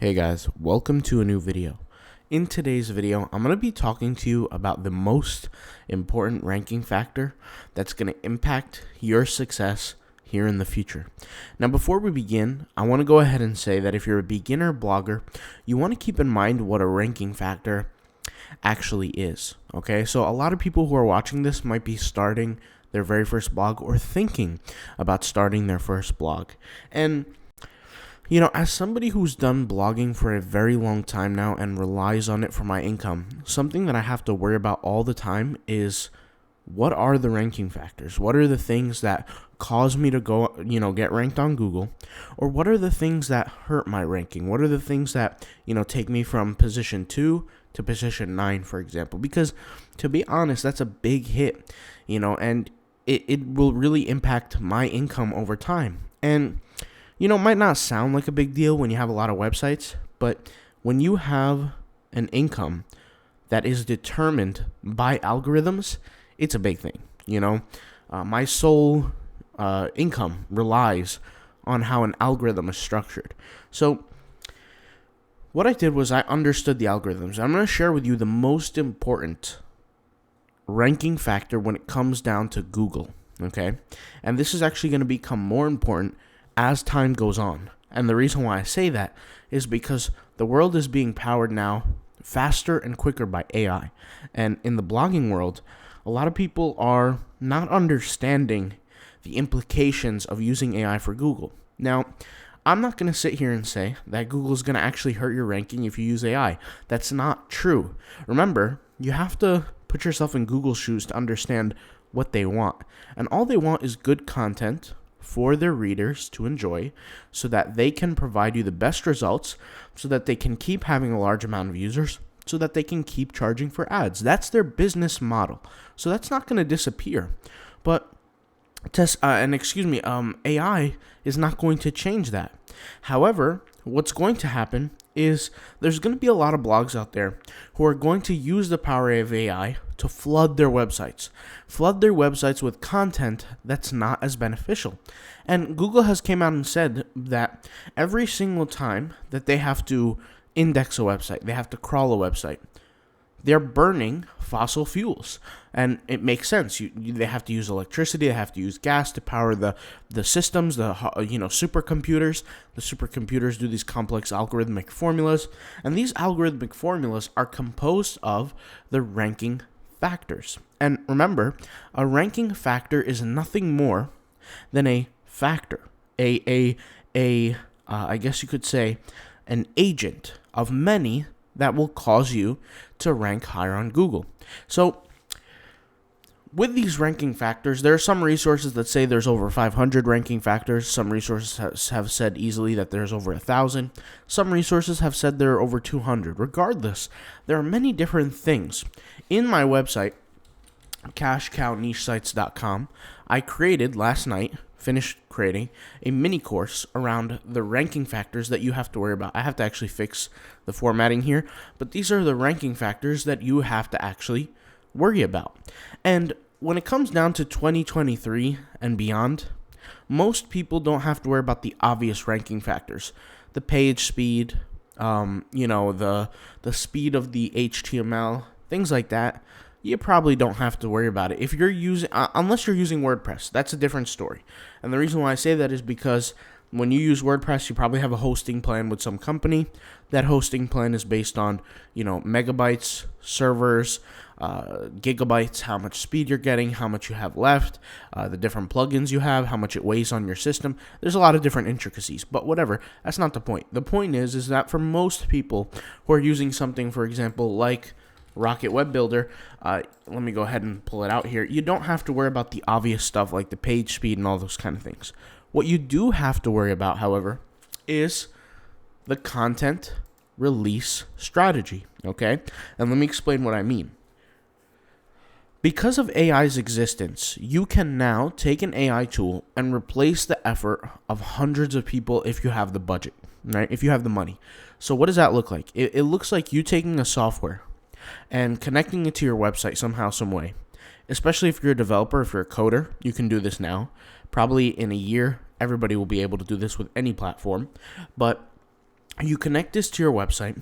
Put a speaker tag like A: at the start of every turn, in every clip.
A: Hey guys, welcome to a new video. In today's video, I'm going to be talking to you about the most important ranking factor that's going to impact your success here in the future. Now, before we begin, I want to go ahead and say that if you're a beginner blogger, you want to keep in mind what a ranking factor actually is. Okay, so a lot of people who are watching this might be starting their very first blog or thinking about starting their first blog. And as somebody who's done blogging for a very long time now and relies on it for my income, something that I have to worry about all the time is what are the ranking factors? What are the things that cause me to go, get ranked on Google? Or what are the things that hurt my ranking? What are the things that, take me from position 2 to position 9, for example? Because to be honest, that's a big hit, and it will really impact my income over time. And it might not sound like a big deal when you have a lot of websites, but when you have an income that is determined by algorithms, it's a big thing. My sole income relies on how an algorithm is structured. So what I did was I understood the algorithms. I'm going to share with you the most important ranking factor when it comes down to Google, okay? And this is actually going to become more important as time goes on. And the reason why I say that is because the world is being powered now faster and quicker by AI. And in the blogging world, a lot of people are not understanding the implications of using AI for Google. Now, I'm not going to sit here and say that Google is going to actually hurt your ranking if you use AI. That's not true. Remember, you have to put yourself in Google's shoes to understand what they want. And all they want is good content for their readers to enjoy so that they can provide you the best results, so that they can keep having a large amount of users, so that they can keep charging for ads. That's their business model. So that's not going to disappear. But AI is not going to change that. However, what's going to happen is there's going to be a lot of blogs out there who are going to use the power of AI to flood their websites with content that's not as beneficial. And Google has came out and said that every single time that they have to index a website, they have to crawl a website, they're burning fossil fuels. And it makes sense. They have to use electricity, they have to use gas to power the systems, supercomputers. The supercomputers do these complex algorithmic formulas. And these algorithmic formulas are composed of the ranking factors. And remember, a ranking factor is nothing more than a factor, I guess you could say, an agent of many that will cause you to rank higher on Google. So with these ranking factors, there are some resources that say there's over 500 ranking factors. Some resources have said easily that there's over 1,000. Some resources have said there are over 200. Regardless, there are many different things. In my website, cashcownichesites.com, I created finished creating a mini course around the ranking factors that you have to worry about. I have to actually fix the formatting here, but these are the ranking factors that you have to actually worry about. And when it comes down to 2023 and beyond, most people don't have to worry about the obvious ranking factors. The page speed, the speed of the HTML, things like that. You probably don't have to worry about it if you're using, unless you're using WordPress. That's a different story. And the reason why I say that is because when you use WordPress, you probably have a hosting plan with some company. That hosting plan is based on, megabytes, servers, gigabytes, how much speed you're getting, how much you have left, the different plugins you have, how much it weighs on your system. There's a lot of different intricacies, but whatever. That's not the point. The point is that for most people who are using something, for example, like Rocket Web Builder, let me go ahead and pull it out here. You don't have to worry about the obvious stuff like the page speed and all those kind of things. What you do have to worry about, however, is the content release strategy, okay? And let me explain what I mean. Because of AI's existence, you can now take an AI tool and replace the effort of hundreds of people if you have the budget, right? If you have the money. So what does that look like? It looks like you taking a software and connecting it to your website somehow, some way. Especially if you're a developer, if you're a coder, you can do this now. Probably in a year, everybody will be able to do this with any platform. But You connect this to your website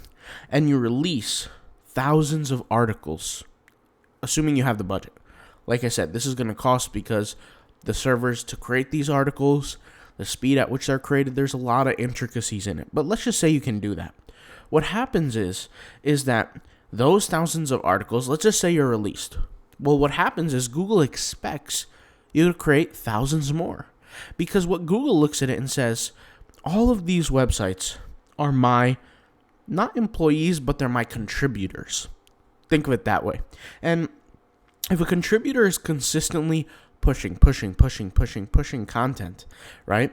A: and you release thousands of articles, assuming you have the budget. Like I said, this is going to cost because the servers to create these articles, the speed at which they're created, there's a lot of intricacies in it. But let's just say you can do that. What happens is that those thousands of articles, let's just say you're released. Well, what happens is Google expects you to create thousands more. Because what Google looks at it and says, all of these websites are my, not employees, but they're my contributors. Think of it that way. And if a contributor is consistently pushing content, right?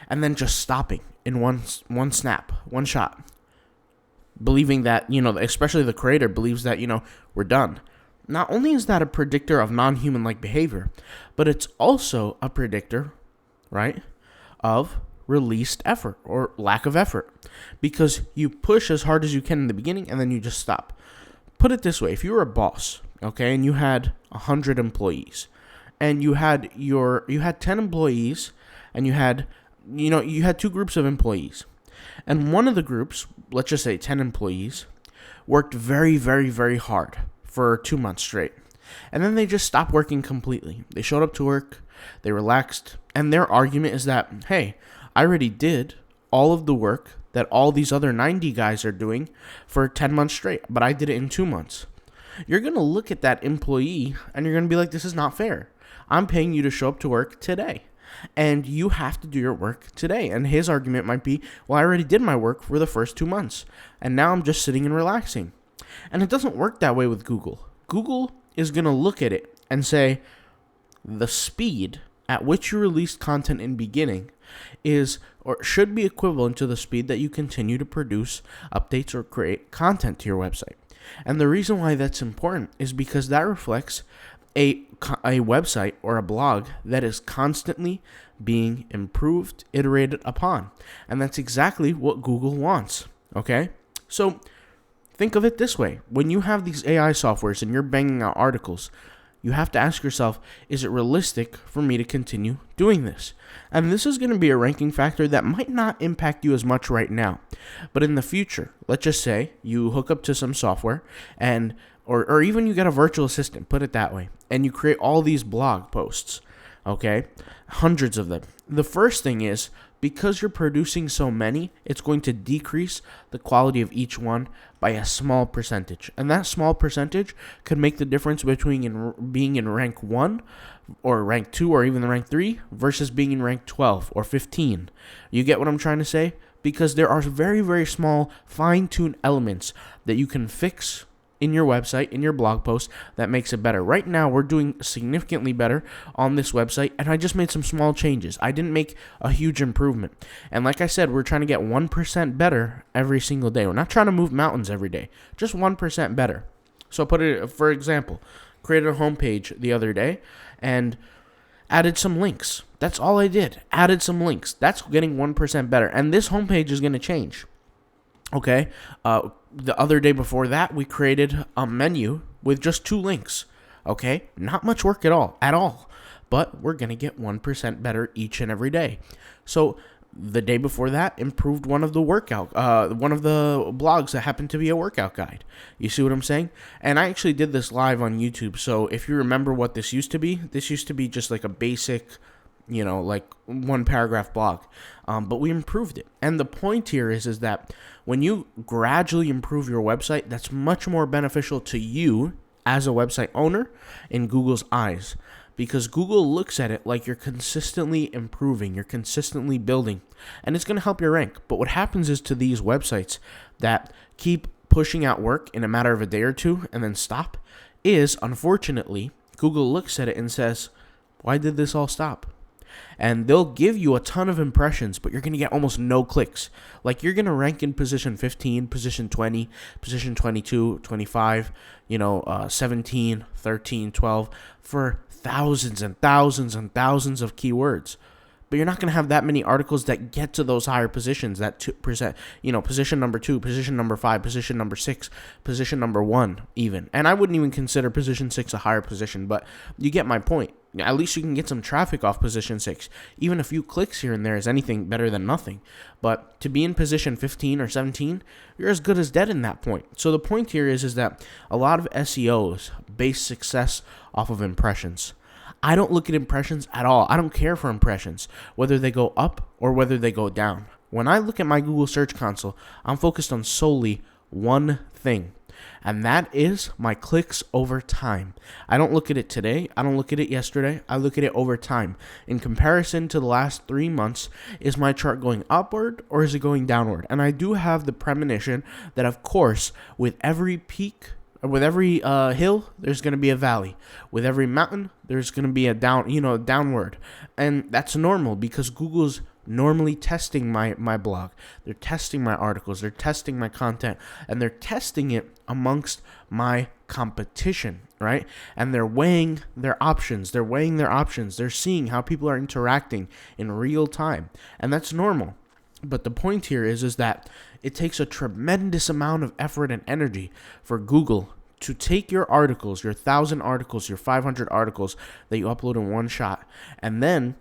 A: And then just stopping in one snap, one shot, believing that, especially the creator believes that, we're done. Not only is that a predictor of non-human-like behavior, but it's also a predictor, right, of released effort or lack of effort, because you push as hard as you can in the beginning and then you just stop. Put it this way: if you were a boss, okay, and you had 100 employees, and you had 10 employees, and you had two groups of employees, and one of the groups, let's just say 10 employees, worked very, very, very hard for 2 months straight, and then they just stopped working completely. They showed up to work, they relaxed, and their argument is that, hey, I already did all of the work that all these other 90 guys are doing for 10 months straight, but I did it in 2 months. You're going to look at that employee and you're going to be like, this is not fair. I'm paying you to show up to work today, and you have to do your work today. And his argument might be, well, I already did my work for the first 2 months, and now I'm just sitting and relaxing. And it doesn't work that way with Google. Google is going to look at it and say, the speed at which you release content in beginning is or should be equivalent to the speed that you continue to produce updates or create content to your website. And the reason why that's important is because that reflects a website or a blog that is constantly being improved, iterated upon. And that's exactly what Google wants, okay? So think of it this way. When you have these AI softwares and you're banging out articles, you have to ask yourself, is it realistic for me to continue doing this? And this is going to be a ranking factor that might not impact you as much right now. But in the future, let's just say you hook up to some software and or even you get a virtual assistant, put it that way, and you create all these blog posts, okay? Hundreds of them. The first thing is, because you're producing so many, it's going to decrease the quality of each one by a small percentage. And that small percentage could make the difference between being in rank 1 or rank 2 or even rank 3 versus being in rank 12 or 15. You get what I'm trying to say? Because there are very, very small fine-tuned elements that you can fix in your website, in your blog post, that makes it better. Right now, we're doing significantly better on this website, and I just made some small changes. I didn't make a huge improvement. And like I said, we're trying to get 1% better every single day. We're not trying to move mountains every day, just 1% better. So put it, for example, created a homepage the other day and added some links. That's all I did. Added some links. That's getting 1% better. And this homepage is going to change. Okay, the other day before that, we created a menu with just 2 links. Okay, not much work at all. But we're going to get 1% better each and every day. So the day before that, improved one of the blogs that happened to be a workout guide. You see what I'm saying? And I actually did this live on YouTube. So if you remember what this used to be just like a basic, like 1 paragraph blog. But we improved it. And the point here is that when you gradually improve your website, that's much more beneficial to you as a website owner in Google's eyes. Because Google looks at it like you're consistently improving, you're consistently building, and it's going to help your rank. But what happens is to these websites that keep pushing out work in a matter of a day or two and then stop, is unfortunately, Google looks at it and says, why did this all stop? And they'll give you a ton of impressions, but you're going to get almost no clicks. Like, you're going to rank in position 15, position 20, position 22, 25, 17, 13, 12 for thousands and thousands and thousands of keywords. But you're not going to have that many articles that get to those higher positions, that 2%, position number 2, position number 5, position number 6, position number 1 even. And I wouldn't even consider position 6 a higher position, but you get my point. at least you can get some traffic off position 6. Even a few clicks here and there is anything better than nothing. But to be in position 15 or 17, you're as good as dead in that point. So the point here is that a lot of SEOs base success off of impressions. I don't look at impressions at all. I don't care for impressions, whether they go up or whether they go down. When I look at my Google Search Console, I'm focused on solely one thing, and that is my clicks over time. I don't look at it today. I don't look at it yesterday. I look at it over time. In comparison to the last 3 months, is my chart going upward or is it going downward? And I do have the premonition that, of course, with every peak, with every hill, there's going to be a valley. With every mountain, there's going to be a downward. And that's normal because Google's normally testing my blog. They're testing my articles. They're testing my content. And they're testing it amongst my competition, right? And they're weighing their options. They're seeing how people are interacting in real time. And that's normal. But the point here is that it takes a tremendous amount of effort and energy for Google to take your articles, your 1,000 articles, your 500 articles that you upload in one shot, and then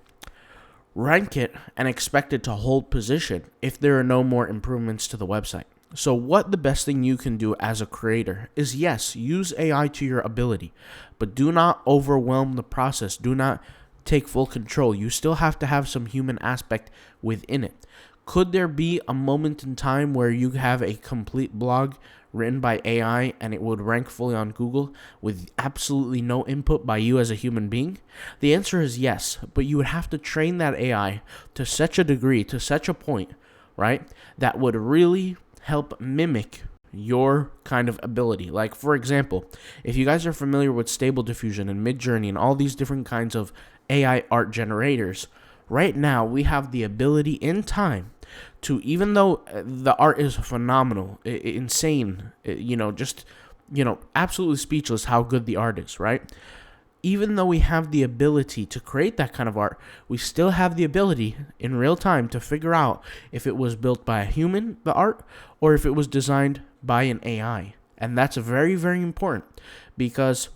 A: rank it and expect it to hold position if there are no more improvements to the website. So what the best thing you can do as a creator is, yes, use AI to your ability, but do not overwhelm the process. Do not take full control. You still have to have some human aspect within it. Could there be a moment in time where you have a complete blog written by AI and it would rank fully on Google with absolutely no input by you as a human being? The answer is yes, but you would have to train that AI to such a degree, to such a point, right, that would really help mimic your kind of ability. Like, for example, if you guys are familiar with Stable Diffusion and Midjourney and all these different kinds of AI art generators, right now we have the ability in time to, even though the art is phenomenal, insane, absolutely speechless how good the art is, right? Even though we have the ability to create that kind of art, we still have the ability in real time to figure out if it was built by a human, the art, or if it was designed by an AI. And that's very, very important because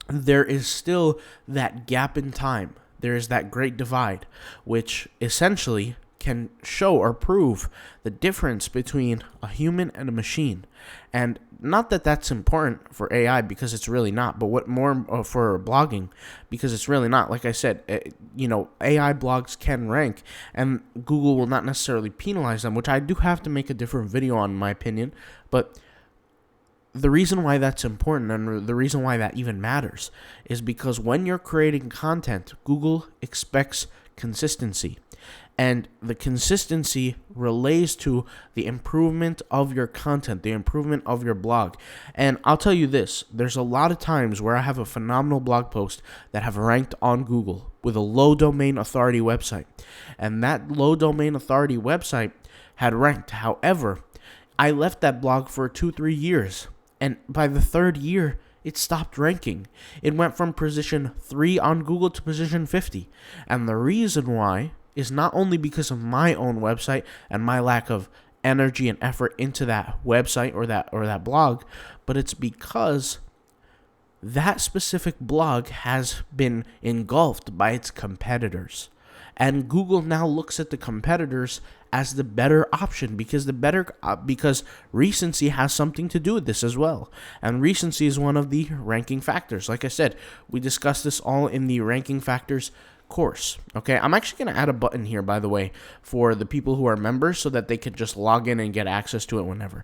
A: there is still that gap in time. There is that great divide, which essentially can show or prove the difference between a human and a machine. And not that that's important for AI, because it's really not, but what more for blogging, because it's really not. Like I said, AI blogs can rank and Google will not necessarily penalize them, which I do have to make a different video on, in my opinion. But the reason why that's important and the reason why that even matters is because when you're creating content, Google expects consistency. And the consistency relates to the improvement of your content, the improvement of your blog. And I'll tell you this, there's a lot of times where I have a phenomenal blog post that have ranked on Google with a low domain authority website. And that low domain authority website had ranked. However, I left that blog for 2-3 years. And by the 3rd year, it stopped ranking. It went from position 3 on Google to position 50. And the reason why is not only because of my own website and my lack of energy and effort into that website or that blog, but it's because that specific blog has been engulfed by its competitors. And Google now looks at the competitors as the better option because because recency has something to do with this as well. And recency is one of the ranking factors. Like I said, we discussed this all in the ranking factors course. Okay, I'm actually going to add a button here, by the way, for the people who are members so that they can just log in and get access to it whenever.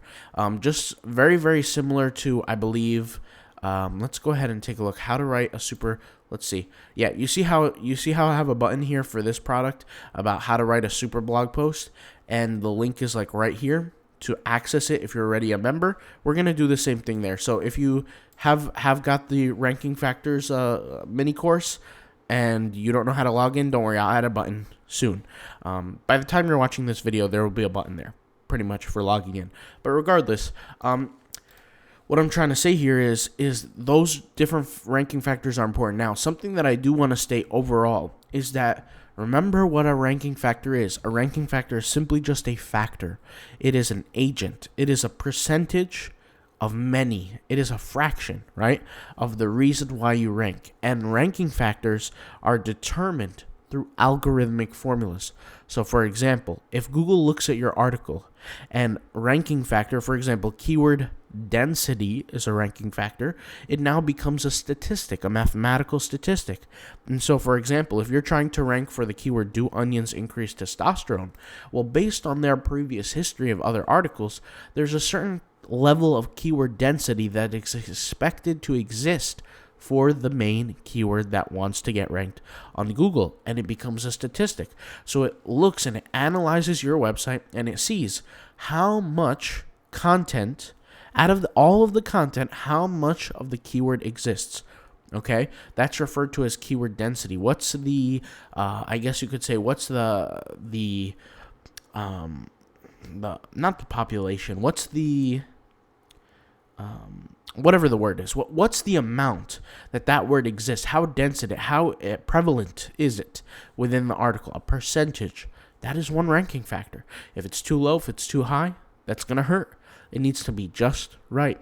A: Just very, very similar to, I believe, let's go ahead and take a look. How to write a super, let's see. Yeah, you see how I have a button here for this product about how to write a super blog post, and the link is like right here to access it if you're already a member. We're going to do the same thing there. So if you have got the ranking factors mini course and you don't know how to log in, don't worry, I'll add a button soon. By the time you're watching this video, there will be a button there pretty much for logging in. But regardless, what I'm trying to say here is those different ranking factors are important. Now, something that I do want to state overall is that remember what a ranking factor is. A ranking factor is simply just a factor. It is an agent. It is a percentage of many. It is a fraction, right, of the reason why you rank. And ranking factors are determined through algorithmic formulas. So for example, if Google looks at your article and ranking factor, for example, keyword density is a ranking factor, it now becomes a statistic, a mathematical statistic. And so for example, if you're trying to rank for the keyword do onions increase testosterone, well, based on their previous history of other articles, there's a certain level of keyword density that is expected to exist for the main keyword that wants to get ranked on Google, and it becomes a statistic. So it looks and it analyzes your website and it sees how much content, out of all of the content, how much of the keyword exists. Okay, that's referred to as keyword density. What's the I guess you could say, what's the not the population, what's the whatever the word is, what's the amount that word exists, how dense it is, how prevalent is it within the article, a percentage. That is one ranking factor. If it's too low, if it's too high, that's going to hurt. It needs to be just right?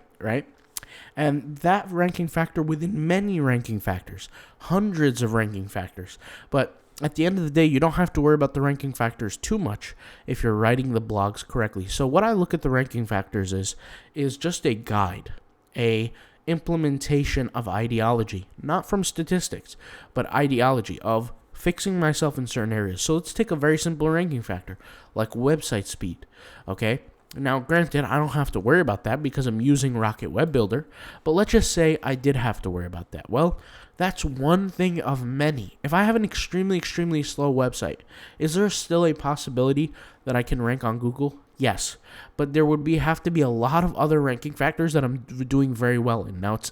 A: And that ranking factor within many ranking factors, hundreds of ranking factors. But at the end of the day, you don't have to worry about the ranking factors too much if you're writing the blogs correctly. So what I look at the ranking factors is just a guide, a implementation of ideology, not from statistics, but ideology of fixing myself in certain areas. So let's take a very simple ranking factor like website speed, okay? Now, granted, I don't have to worry about that because I'm using Rocket Web Builder, but let's just say I did have to worry about that. Well, that's one thing of many. If I have an extremely, extremely slow website, is there still a possibility that I can rank on Google? Yes, but there would have to be a lot of other ranking factors that I'm doing very well in. Now, it's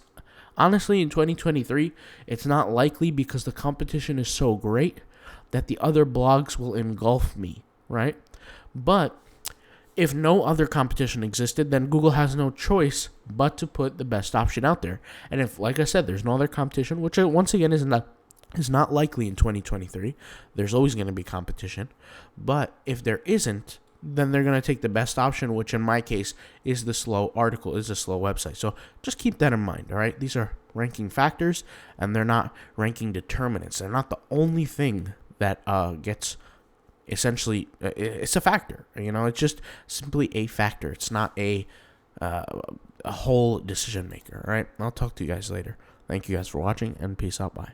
A: honestly in 2023, it's not likely because the competition is so great that the other blogs will engulf me, right? But if no other competition existed, then Google has no choice but to put the best option out there. And if, like I said, there's no other competition, which once again is not likely in 2023, there's always going to be competition. But if there isn't, then they're going to take the best option, which in my case is the slow article, is a slow website. So just keep that in mind, all right? These are ranking factors, and they're not ranking determinants. They're not the only thing that gets essentially, it's a factor. It's just simply a factor. It's not a whole decision maker, all right? I'll talk to you guys later. Thank you guys for watching, and peace out. Bye.